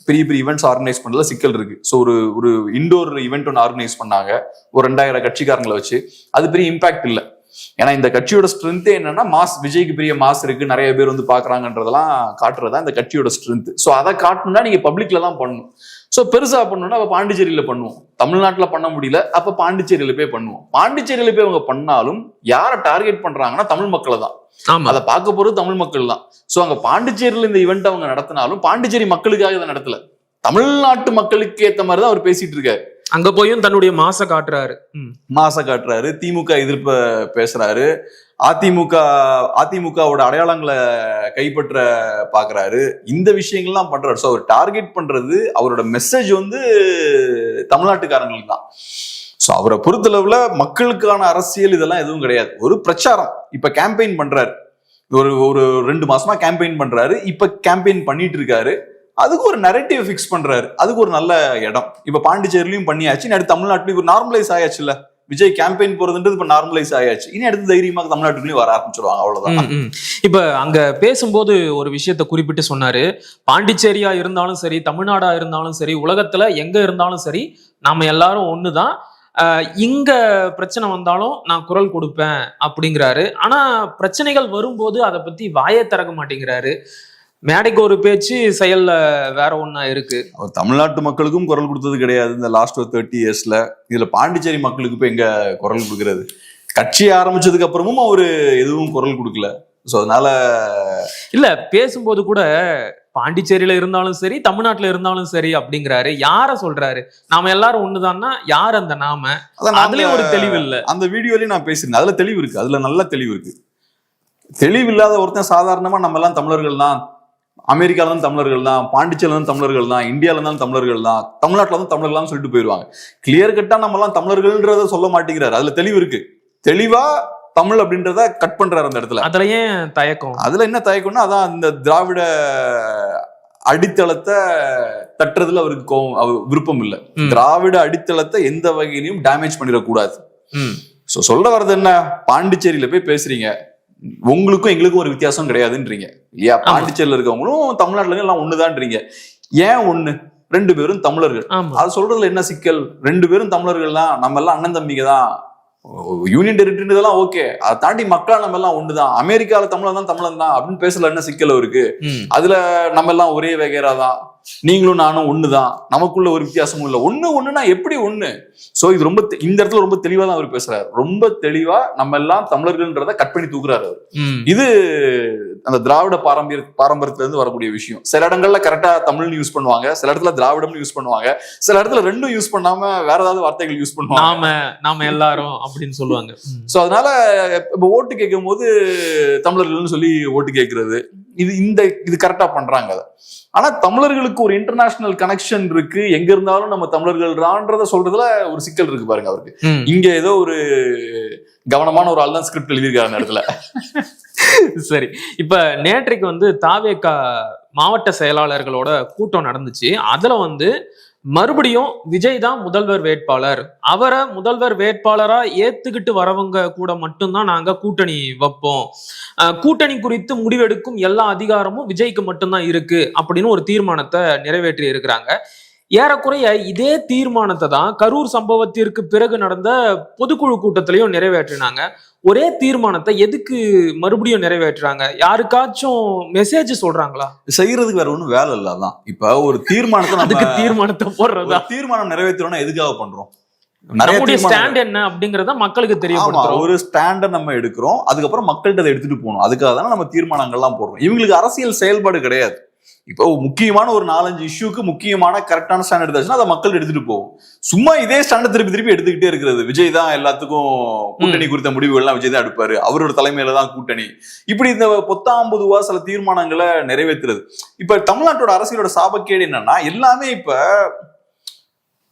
பெரிய பெரிய ஈவெண்ட்ஸ் ஆர்கனைஸ் பண்றதுல சிக்கல் இருக்கு. ஸோ ஒரு இண்டோர் ஈவெண்ட் ஒன்று ஆர்கனைஸ் பண்ணாங்க ஒரு 2000 கட்சிக்காரங்களை வச்சு. அது பெரிய இம்பாக்ட் இல்லை. ஏன்னா இந்த கட்சியோட ஸ்ட்ரென்த்தே என்னன்னா மாஸ், விஜய்க்கு பெரிய மாஸ் இருக்கு, நிறைய பேர் வந்து பாக்குறாங்கன்றதெல்லாம் காட்டுறதா இந்த கட்சியோட ஸ்ட்ரென்த். ஸோ அதை காட்டணும்னா நீங்க பப்ளிக்ல தான் பண்ணணும். ஸோ பெருசா பண்ணணும்னா அப்ப பாண்டிச்சேரியில பண்ணுவோம். தமிழ்நாட்டுல பண்ண முடியல, அப்ப பாண்டிச்சேரியில போய் பண்ணுவோம். பாண்டிச்சேரியில போய் அவங்க பண்ணாலும் யாரை டார்கெட் பண்றாங்கன்னா தமிழ் மக்களை தான். அதை பார்க்க போறது தமிழ் மக்கள் தான். சோ அங்க பாண்டிச்சேரியில இந்த ஈவெண்ட் அவங்க நடத்தினாலும் பாண்டிச்சேரி மக்களுக்காக இதை நடத்தல, தமிழ்நாட்டு மக்களுக்கு ஏத்த மாதிரிதான் அவர் பேசிட்டு இருக்காரு. அங்க போயும் தன்னுடைய மாச காட்டுறாரு, திமுக எதிர்ப்ப பேசுறாரு, அதிமுகவோட அடையாளங்களை கைப்பற்ற பாக்குறாரு. இந்த விஷயங்கள்லாம் பண்றாரு. சோ அவர் டார்கெட் பண்றது, அவரோட மெசேஜ் வந்து தமிழ்நாட்டுக்காரங்களுக்கு தான். சோ அவரை பொறுத்தளவுல மக்களுக்கான அரசியல் இதெல்லாம் எதுவும் கிடையாது. ஒரு பிரச்சாரம். இப்ப கேம்பெயின் பண்றாரு, ஒரு 2 மாசமா கேம்பெயின் பண்றாரு. இப்ப கேம்பெயின் பண்ணிட்டு இருக்காரு. அதுக்கு ஒரு நரேட்டிவ் ஃபிக்ஸ் பண்றாரு. அதுக்கு ஒரு நல்ல இடம். இப்ப பாண்டிச்சேரியிலையும் பண்ணியாச்சு, இனி அடுத்து தமிழ்நாட்டிலையும் ஒரு நார்மலைஸ் ஆயாச்சுல்ல. விஜய் கேம்பெயின் போறதுன்றது இப்ப நார்மலைஸ் ஆயாச்சு. இனி அடுத்து தைரியமாக தமிழ்நாட்டுக்குள்ளேயும் வர ஆரம்பிச்சிருவாங்க. அவ்வளவுதான். இப்ப அங்க பேசும்போது ஒரு விஷயத்த குறிப்பிட்டு சொன்னாரு, பாண்டிச்சேரியா இருந்தாலும் சரி, தமிழ்நாடா இருந்தாலும் சரி, உலகத்துல எங்க இருந்தாலும் சரி, நாம எல்லாரும் ஒண்ணுதான். இங்க பிரச்சனை வந்தாலும் நான் குரல் கொடுப்பேன் அப்படிங்கிறாரு. ஆனா பிரச்சனைகள் வரும்போது அதை பத்தி வாயே திறக்க மாட்டேங்கிறாரு. மேடைக்கு ஒரு பேச்சு, செயல்ல வேற ஒண்ணா இருக்கு. அவர் தமிழ்நாட்டு மக்களுக்கும் குரல் கொடுத்தது கிடையாது இந்த லாஸ்ட் 30 இயர்ஸ்ல. இதுல பாண்டிச்சேரி மக்களுக்கு இப்ப எங்க குரல் கொடுக்கறது? கட்சி ஆரம்பிச்சதுக்கு அப்புறமும் அவரு எதுவும் குரல் கொடுக்கல. சோ அதனால இல்ல, பேசும்போது கூட பாண்டிச்சேரியில இருந்தாலும் சரி, தமிழ்நாட்டுல இருந்தாலும் சரி அப்படிங்கிறாரு. யார சொல்றாரு? நாம எல்லாரும் ஒண்ணுதான்னா யார் அந்த நாம? அதுலயும் ஒரு தெளிவு இல்ல. அந்த வீடியோலயும் நான் பேசுறேன், அதுல தெளிவு இருக்கு. அதுல நல்ல தெளிவு இருக்கு. தெளிவு இல்லாத ஒருத்தன் சாதாரணமா நம்ம எல்லாம் தமிழர்கள் தான், அமெரிக்கால தான் தமிழர்கள் தான், பாண்டிச்சேரியில தான் தமிழர்கள் தான், இந்தியால தான் தமிழர்கள் தான், தமிழ்நாட்டுல தான் தமிழர்கள் சொல்லிட்டு போயிருவாங்க. கிளியர் கட்டா நம்ம எல்லாம் தமிழர்கள்ன்றத சொல்ல மாட்டேங்கிறாரு. அதுல தெளிவு இருக்கு. தெளிவா தமிழ் அப்படின்றத கட் பண்றாரு அந்த இடத்துல. அதுல ஏன் தயக்கம்? அதுல என்ன தயக்கம்னா, அதான் இந்த திராவிட அடித்தளத்தை தட்டுறதுல அவருக்கு விருப்பம் இல்லை. திராவிட அடித்தளத்தை எந்த வகையிலையும் டேமேஜ் பண்ணிடக்கூடாது. சோ சொல்ல வர்றது என்ன, பாண்டிச்சேரியில போய் பேசுறீங்க, உங்களுக்கும் எங்களுக்கும் ஒரு வித்தியாசம் கிடையாதுன்றீங்க இல்லையா? பாண்டிச்சேரியில இருக்கவங்களும் தமிழ்நாட்டுல எல்லாம் ஒண்ணுதான்றீங்க. ஏன் ஒண்ணு? 2 பேரும் தமிழர்கள். அது சொல்றதுல என்ன சிக்கல்? 2 பேரும் தமிழர்கள் தான், நம்ம எல்லாம் அண்ணன் தம்பிங்க தான். யூனியன் டெரிட்டரின்றதெல்லாம் ஓகே, அதை தாண்டி மக்களா நம்ம எல்லாம் ஒண்ணுதான், அமெரிக்கால தமிழன் தான் தமிழன் தான் அப்படின்னு பேசல என்ன சிக்கல் இருக்கு? அதுல நம்ம எல்லாம் ஒரே வகைரா தான், நீங்களும் நானும் ஒண்ணுதான், நமக்குள்ள ஒரு வித்தியாசமும் இல்லை. ஒண்ணுனா எப்படி ஒண்ணு? சோ இது ரொம்ப இந்த இடத்துல ரொம்ப தெளிவா தான் அவர் பேசுறாரு. ரொம்ப தெளிவா நம்ம எல்லாம் தமிழர்கள்ன்றத கட் பண்ணி தூக்குறாரு அவர். இது அந்த திராவிட பாரம்பரியத்துல இருந்து வரக்கூடிய விஷயம். சில இடங்கள்ல கரெக்டா தமிழ்னு யூஸ் பண்ணுவாங்க, சில இடத்துல திராவிடம்னு யூஸ் பண்ணுவாங்க, சில இடத்துல ரெண்டும் யூஸ் பண்ணாம வேற ஏதாவது வார்த்தைகள் யூஸ் பண்ணுவாங்க. நாம எல்லாரும் அப்படின்னு சொல்லுவாங்க. சோ அதனால இப்ப ஓட்டு கேட்கும் போது தமிழர்கள்னு சொல்லி ஓட்டு கேட்கறது, இது கரெக்டா பண்றாங்க அதை. ஆனா தமிழர்களுக்கு ஒரு இன்டர்நேஷனல் கனெக்ஷன் இருக்கு, எங்க இருந்தாலும் நம்ம தமிழர்கள்ன்றத சொல்றதுல ஒரு சிக்கல் இருக்கு பாருங்க அவருக்கு. இங்க ஏதோ ஒரு கவனமான ஒரு ஆள் தான் ஸ்கிரிப்ட் எழுதியிருக்காரு அந்த இடத்துல. சரி, இப்ப நேற்றைக்கு வந்து தாவேகா மாவட்ட செயலாளர்களோட கூட்டம் நடந்துச்சு. அதுல மறுபடியும் விஜய் தான் முதல்வர் வேட்பாளர், அவரை முதல்வர் வேட்பாளரா ஏத்துக்கிட்டு வரவங்க கூட மட்டும்தான் நாங்க கூட்டணி வைப்போம், கூட்டணி குறித்து முடிவெடுக்கும் எல்லா அதிகாரமும் விஜய்க்கு மட்டும்தான் இருக்கு அப்படின்னு ஒரு தீர்மானத்தை நிறைவேற்றி இருக்கிறாங்க. ஏறக்குறைய இதே தீர்மானத்தை தான் கரூர் சம்பவத்திற்கு பிறகு நடந்த பொதுக்குழு கூட்டத்திலையும் நிறைவேற்றினாங்க. ஒரே தீர்மானத்தை எதுக்கு மறுபடியும் நிறைவேற்றுறாங்க? யாருக்காச்சும் மெசேஜ் சொல்றாங்களா? செய்யறதுக்கு வேற ஒண்ணும் வேலை இல்ல. அதான் இப்ப ஒரு தீர்மானத்தை போடுறதா, தீர்மானம் நிறைவேற்றணும்னா எதுக்காக பண்றோம்? நம்மளுடைய ஸ்டாண்ட் என்ன அப்படிங்கறத மக்களுக்கு தெரியப்படுத்துறோம். ஒரு ஸ்டாண்ட நம்ம எடுக்கிறோம், அதுக்கப்புறம் மக்கள்கிட்ட அதை எடுத்துட்டு போகணும். அதுக்காக தானே நம்ம தீர்மானங்கள்லாம் போடுறோம். இவங்களுக்கு அரசியல் செயல்பாடு கிடையாது. இப்போ முக்கியமான ஒரு 4-5 இஷ்யூக்கு முக்கியமான கரெக்டான ஸ்டாண்ட் எடுத்தாச்சுன்னா அதை மக்கள் எடுத்துட்டு போகும். சும்மா இதே ஸ்டாண்டை திருப்பி எடுத்துக்கிட்டே இருக்கிறது. விஜய் தான் எல்லாத்துக்கும் கூட்டணி குறித்த முடிவுகள்லாம் விஜய் தான் எடுப்பாரு, அவரோட தலைமையில தான் கூட்டணி, இப்படி இந்த 10-50 சில தீர்மானங்களை நிறைவேற்றுறது. இப்ப தமிழ்நாட்டோட அரசியலோட சாபக்கேடு என்னன்னா, எல்லாமே இப்ப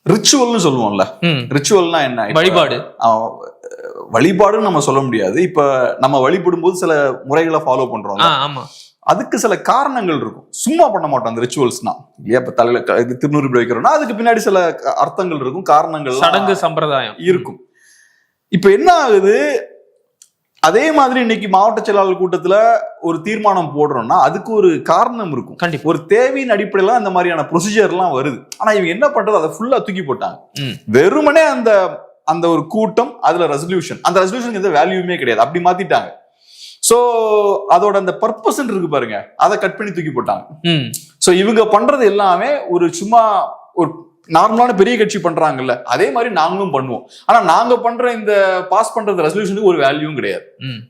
ரிச்சுவல்னு சொல்லுவோம்ல. ரிச்சுவல்னா என்ன? வழிபாடுன்னு நம்ம சொல்ல முடியாது. இப்ப நம்ம வழிபடும் போது சில முறைகளை ஃபாலோ பண்றோம், அதுக்கு சில காரணங்கள் இருக்கும். சும்மா பண்ண மாட்டோம் அந்த ரிச்சுவல்ஸ்னா. இப்ப தலையில திருநூறு வைக்கிறோம்னா அதுக்கு பின்னாடி சில அர்த்தங்கள் இருக்கும், காரணங்கள், சடங்கு சம்பிரதாயம் இருக்கும். இப்ப என்ன ஆகுது, அதே மாதிரி இன்னைக்கு மாவட்ட செயலாளர் கூட்டத்துல ஒரு தீர்மானம் போடுறோம்னா அதுக்கு ஒரு காரணம் இருக்கும், கண்டிப்பா ஒரு தேவையின் அடிப்படையில அந்த மாதிரியான ப்ரொசீஜர் எல்லாம் வருது. ஆனா இவங்க என்ன பண்றது, அதை ஃபுல்லா தூக்கி போட்டாங்க. வெறுமனே அந்த ஒரு கூட்டம், அதுல ரெசல்யூஷன், அந்த ரெசல்யூஷனுக்கு எந்த வேல்யூமே கிடையாது, அப்படி மாத்திட்டாங்க. சோ அதோட அந்த பர்பஸ் இருக்கு பாருங்க, அதை கட் பண்ணி தூக்கி போட்டாங்க. சோ இவங்க பண்றது எல்லாமே ஒரு சும்மா ஒரு நார்மலான பெரிய கட்சி பண்றாங்கல்ல, அதே மாதிரி நாங்களும் பண்ணுவோம். ஆனா நாங்க பண்ற இந்த பாஸ் பண்றது ரெசல்யூஷனுக்கு ஒரு வேல்யூவும் கிடையாது.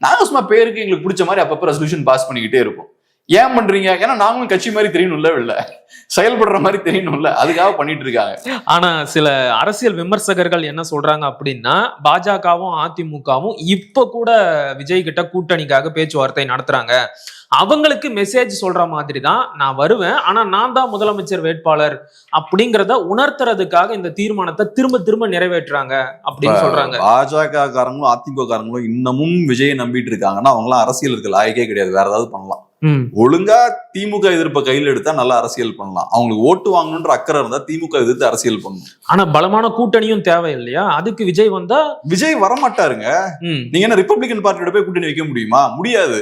நாங்க சும்மா பேருக்கு எங்களுக்கு பிடிச்ச மாதிரி அப்பப்ப ரெசல்யூஷன் பாஸ் பண்ணிக்கிட்டே இருப்போம். ஏன் பண்றீங்க? ஏன்னா நாங்களும் கட்சி மாதிரி தெரியணும்ல, இல்ல செயல்படுற மாதிரி தெரியணும்ல, அதுக்காக பண்ணிட்டு இருக்காங்க. ஆனா சில அரசியல் விமர்சகர்கள் என்ன சொல்றாங்க அப்படின்னா, பாஜகவும் அதிமுகவும் இப்ப கூட விஜய் கிட்ட கூட்டணிக்காக பேச்சுவார்த்தை நடத்துறாங்க, அவங்களுக்கு மெசேஜ் சொல்ற மாதிரி தான் நான் வருவேன், ஆனா நான் தான் முதலமைச்சர் வேட்பாளர் அப்படிங்கறத உணர்த்துறதுக்காக இந்த தீர்மானத்தை திரும்ப நிறைவேற்றுறாங்க அப்படின்னு சொல்றாங்க. பாஜக காரங்களும் அதிமுக காரங்களும் இன்னமும் விஜயை நம்பிட்டு இருக்காங்கன்னா அவங்க எல்லாம் அரசியலுக்கு லாயக்கே கிடையாது. வேற ஏதாவது பண்ணலாம், ஒழுங்கா திமுக எதிர்ப்பை கையில் எடுத்தா நல்லா அரசியல் பண்ணலாம். அவங்களுக்கு ஓட்டு வாங்கணுன்ற அக்கறை இருந்தா திமுக எதிர்த்து அரசியல் பண்ணணும். ஆனா பலமான கூட்டணியும் தேவை இல்லையா? அதுக்கு விஜய் வந்தா விஜய் வரமாட்டாருங்க. நீங்க என்ன ரிப்பப்ளிகன் பார்ட்டியோட போய் கூட்டணி வைக்க முடியுமா? முடியாது.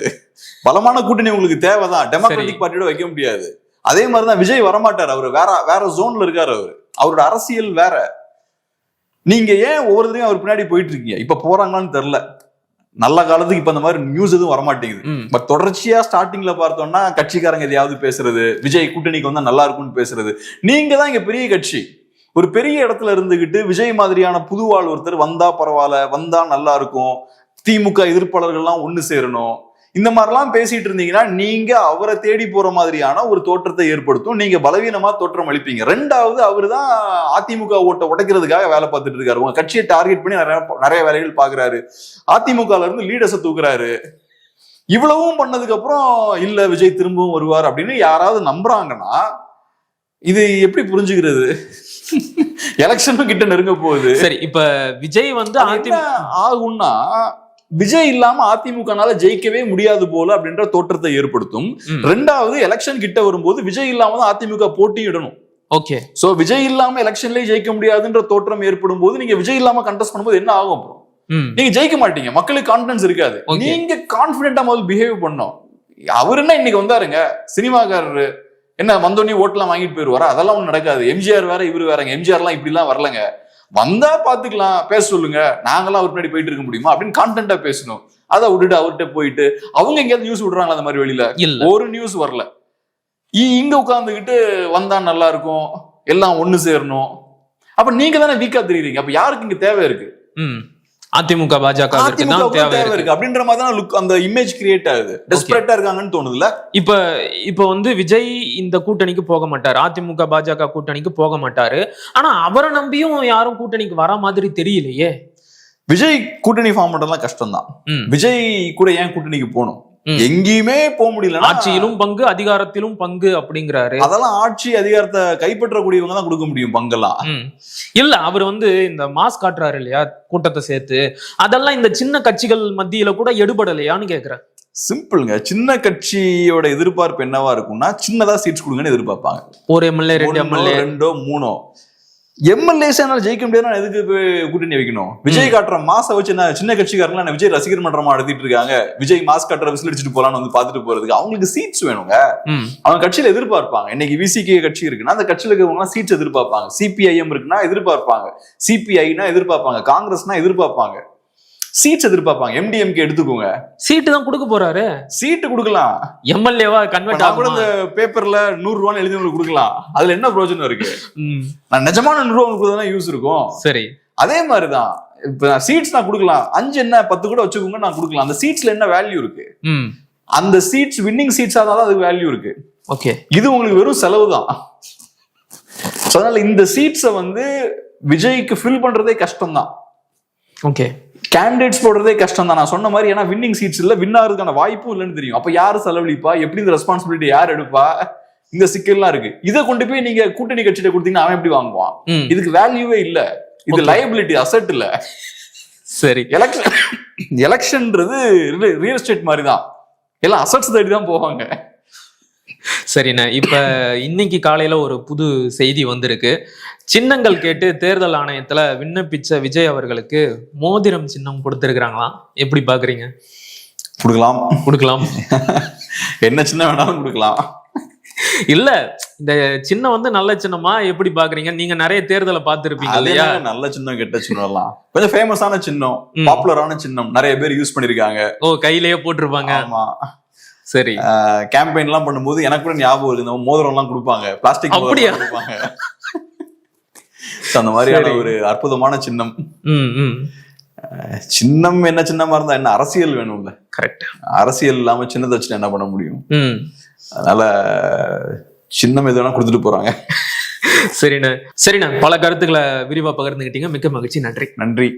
பலமான கூட்டணி உங்களுக்கு தேவைதான், டெமோக்ராட்டிக் பார்ட்டியோட வைக்க முடியாது. அதே மாதிரிதான் விஜய் வரமாட்டாரு. அவரு வேற ஜோன்ல இருக்காரு. அவரோட அரசியல் வேற. நீங்க ஏன் ஒவ்வொருத்தரையும் அவர் பின்னாடி போயிட்டு இருக்கீங்க? இப்ப போறாங்களான்னு தெரியல, நல்ல காலத்துக்கு இப்ப அந்த மாதிரி நியூஸ் எதுவும் வரமாட்டேங்குது. பட் தொடர்ச்சியா ஸ்டார்டிங்ல பார்த்தோம்னா கட்சிக்காரங்க எதையாவது பேசுறது, விஜய் கூட்டணிக்கு வந்தா நல்லா இருக்கும்னு பேசுறது. நீங்க தான் இங்க பெரிய கட்சி, ஒரு பெரிய இடத்துல இருந்துகிட்டு விஜய் மாதிரியான புதுவாள் ஒருத்தர் வந்தா பரவாயில்ல, வந்தா நல்லா இருக்கும், திமுக எதிர்ப்பாளர்கள்லாம் ஒண்ணு சேரணும், இந்த மாதிரிலாம் பேசிட்டு இருந்தீங்கன்னா நீங்க அவரை தேடி போற மாதிரியான ஒரு தோற்றத்தை ஏற்படுத்தும். நீங்க பலவீனமா தோற்றம் அளிப்பீங்க. ரெண்டாவது, அவரு தான் அதிமுக ஓட்டை உடைக்கிறதுக்காக வேலை பார்த்துட்டு இருக்காரு. உங்க கட்சியை டார்கெட் பண்ணி நிறைய வேலைகள் பாக்குறாரு. அதிமுகல இருந்து லீடர்ஸை தூக்குறாரு. இவ்வளவும் பண்ணதுக்கு அப்புறம் இல்ல விஜய் திரும்பவும் வருவார் அப்படின்னு யாராவது நம்புறாங்கன்னா இது எப்படி புரிஞ்சுக்கிறது? எலெக்ஷனும் கிட்ட நெருங்க போகுது. சரி, இப்ப விஜய் ஆகும்னா விஜய் இல்லாம அதிமுகனால ஜெயிக்கவே முடியாது போல அப்படின்ற தோற்றத்தை ஏற்படுத்தும். ரெண்டாவது, எலெக்ஷன் கிட்ட வரும்போது விஜய் இல்லாம தான் அதிமுக போட்டியிடணும். ஓகே, சோ விஜய் இல்லாம எலெக்ஷன்லயே ஜெயிக்க முடியாதுன்ற தோற்றம் ஏற்படும் போது நீங்க விஜய் இல்லாம கண்டெஸ்ட் பண்ணும்போது என்ன ஆகும்? நீங்க ஜெயிக்க மாட்டீங்க, மக்களுக்கு கான்பிடன்ஸ் இருக்காது. நீங்க கான்பிடென்டா முதல்ல பிஹேவ் பண்ணணும். அவரு என்ன இன்னைக்கு வந்தாருங்க, சினிமாக்காரரு என்ன வந்தோடனே ஓட்டெல்லாம் வாங்கிட்டு போயிருவாரா? அதெல்லாம் ஒண்ணு நடக்காது. எம்ஜிஆர் வேற இவரு வேறங்க. எம்ஜிஆர் எல்லாம் இப்படி எல்லாம் வரலங்க, வந்தா பாத்துக்கலாம், பேச சொல்லுங்க, நாங்கெல்லாம் அவர் பின்னாடி போயிட்டு இருக்க முடியுமா அப்படின்னு கான்டென்ட்டா பேசணும். அதை விட்டுட்டு அவர்கிட்ட போயிட்டு அவங்க எங்கேயாவது நியூஸ் விடுறாங்களா? அந்த மாதிரி வெளியில ஒரு நியூஸ் வரல. இங்க உட்கார்ந்துகிட்டு வந்தா நல்லா இருக்கும், எல்லாம் ஒண்ணு சேரணும். அப்ப நீங்க தானே வீக்கா தெரியுறீங்க. அப்ப யாருக்கு இங்க தேவை இருக்கு? அதிமுக பாஜக தேவை இருக்கு அப்படின்ற மாதிரி தான் லுக், அந்த இமேஜ் கிரியேட் ஆகுது. டெஸ்பரேட்டா இருக்காங்கன்னு தோணுதுல. இப்ப விஜய் இந்த கூட்டணிக்கு போக மாட்டாரு, அதிமுக பாஜக கூட்டணிக்கு போக மாட்டாரு. ஆனா அவரை நம்பியும் யாரும் கூட்டணிக்கு வர மாதிரி தெரியலையே. விஜய் கூட்டணி ஃபார்ம் பண்றதுலாம் கஷ்டம் தான். விஜய் கூட ஏன் கூட்டணிக்கு போகணும்? எங்கேயுமே போக முடியல. ஆட்சியிலும் பங்கு, அதிகாரத்திலும் பங்கு அப்படிங்கிறாரு. அதெல்லாம் ஆட்சி அதிகாரத்தை கைப்பற்றக்கூடியவங்க தான் கொடுக்க முடியும் பங்கெல்லாம். இல்ல அவர் இந்த மாஸ் காட்டுறாரு இல்லையா கூட்டத்தை சேர்த்து, அதெல்லாம் இந்த சின்ன கட்சிகள் மத்தியில கூட எடுபடலையான்னு கேக்குறேன். சிம்பிள்ங்க. சின்ன கட்சியோட எதிர்பார்ப்பு என்னவா இருக்கும்னா சின்னதா சீட்ஸ் கொடுங்கன்னு எதிர்பார்ப்பாங்க. ஒரு எம்எல்ஏ, 2 எம்எல்ஏ, 2 3 எம்எல்ஏஸ் ஜெயிக்க முடியாது. எதுக்கு கூட்டணி வைக்கணும்? விஜய் காட்டுற மாச வச்சு என்ன சின்ன கட்சிக்காரங்களா விஜய் ரசிகர் மன்றமா நடத்திட்டு இருக்காங்க. விஜய் மாஸ் காட்டுற விசில் அடிச்சுட்டு போலான்னு பாத்துட்டு போறதுக்கு அவங்களுக்கு சீட்ஸ் வேணுங்க. அவங்க கட்சியில எதிர்பார்ப்பாங்க. இன்னைக்கு விசிகே கட்சி இருக்குன்னா அந்த கட்சியில இருக்கவங்க சீட்ஸ் எதிர்பார்ப்பாங்க. சிபிஐஎம் இருக்குன்னா எதிர்பார்ப்பாங்க. சிபிஐனா எதிர்பார்ப்பாங்க. காங்கிரஸ்னா எதிர்பார்ப்பாங்க. சீட்ஸ் எதிர்பார்ப்பாங்க. எம்டிஎம்கே எடுத்துக்கோங்க, சீட்டு தான் கொடுக்க போறாரு. சீட்டு கொடுக்கலாம். எம்எல்ஏவா கன்வெர்ட் ஆகும். இந்த பேப்பர்ல 100 ரூபான்னு எழுதி உங்களுக்கு கொடுக்கலாம். அதுல என்ன பிரயோஜனம் இருக்கு? நான் நிஜமான 100 ரூபா உங்களுக்கு யூஸ் இருக்கும். சரி, அதே மாதிரிதான் இப்ப சீட்ஸ் நான் கொடுக்கலாம். 5 என்ன 10 கூட வச்சுக்கோங்க, நான் கொடுக்கலாம். அந்த சீட்ஸ்ல என்ன வேல்யூ இருக்கு? அந்த சீட்ஸ் வின்னிங் சீட்ஸா தான் அதுக்கு வேல்யூ இருக்கு. ஓகே, இது உங்களுக்கு வெறும் செலவு தான். அதனால இந்த சீட்ஸை விஜய்க்கு ஃபில் பண்றதே கஷ்டம் தான். ஓகே, கேண்டிடேட்ஸ் போடுறதே கஷ்டம் தான். நான் சொன்ன மாதிரி, ஏன்னா வின்னிங் சீட்ஸ் இல்ல, வின் ஆகிறதுக்கான வாய்ப்பும் இல்லைன்னு தெரியும். அப்ப யாரு செலவழிப்பா? எப்படி இந்த ரெஸ்பான்சிபிலிட்டி யார் எடுப்பா? இந்த சிக்கல்லாம் இருக்கு. இதை கொண்டு போய் நீங்க கூட்டணி கட்சியிட்ட கொடுத்தீங்கன்னா அவன் எப்படி வாங்குவான்? இதுக்கு வேல்யூவே இல்ல. இது லைபிலிட்டி, அசெட் இல்ல. சரி, எலெக்ஷன்ன்றது ரியல் எஸ்டேட் மாதிரி தான். எல்லாம் அசெட்ஸ் தேடி தான் போவாங்க. சரிண்ணா, இப்ப இன்னைக்கு காலையில ஒரு புது செய்தி வந்திருக்கு. சின்னங்கள் கேட்டு தேர்தல் ஆணையத்துல விண்ணப்பிச்ச விஜய் அவர்களுக்கு மோதிரம் சின்னம் கொடுத்திருக்கிறாங்களாம். எப்படி பாக்குறீங்க? கொடுக்கலாம். என்ன சின்னம் வேணாலும் கொடுக்கலாம். இல்ல, இந்த சின்னம் நல்ல சின்னமா எப்படி பாக்குறீங்க? நீங்க நிறைய தேர்தலை பார்த்திருப்பீங்க இல்லையா? நல்ல சின்னம் கெட்ட சின்னம் எல்லாம் கொஞ்சம் ஃபேமஸான சின்னம், பாப்புலரான சின்னம், நிறைய பேர் யூஸ் பண்ணிருக்காங்க. ஓ, கையிலேயே போட்டிருப்பாங்க. ஆமா, சரி. கேம்பெயின் எல்லாம் பண்ணும்போது எனக்கு கூட ஞாபகம் இருக்கு, மோதிரம் எல்லாம் கொடுப்பாங்க, பிளாஸ்டிக் அப்படியா கொடுப்பாங்க. அந்த மாதிரியான ஒரு அற்புதமான சின்னம். சின்னம் என்ன சின்னமா இருந்தா என்ன? அரசியல் வேணும்ல. கரெக்ட். அரசியல் இல்லாம சின்னதை வச்சு என்ன பண்ண முடியும்? அதனால சின்னம் எது வேணா கொடுத்துட்டு போறாங்க. சரிண்ணா, பல கருத்துக்களை விரிவா பகிர்ந்துகிட்டீங்க. மிக்க மகிழ்ச்சி. நன்றி.